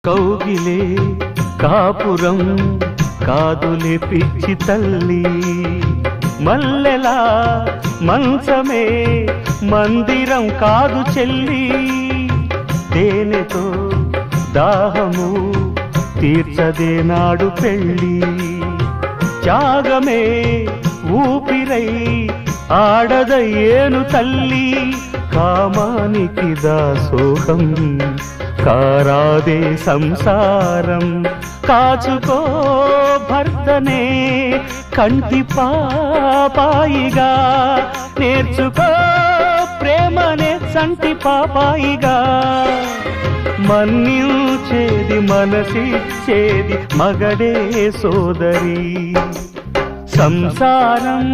కౌగిలే కాపురం కాదులే పిచ్చి తల్లి, మల్లెలా మంచమే మందిరం కాదు చెల్లి. తేనెతో దాహము తీర్చదే నాడు పెళ్ళి, త్యాగమే ఊపిరై ఆడదయ్యేను తల్లి. కామానికి దాసోహం కారాదే సంసారం, కాచుకో భర్తనే కంటి పాపాయిగా, నేర్చుకో ప్రేమనే సంటి పాపాయిగా. మన్నించేది మనసిచ్చేది మగడే సోదరి. సంసారం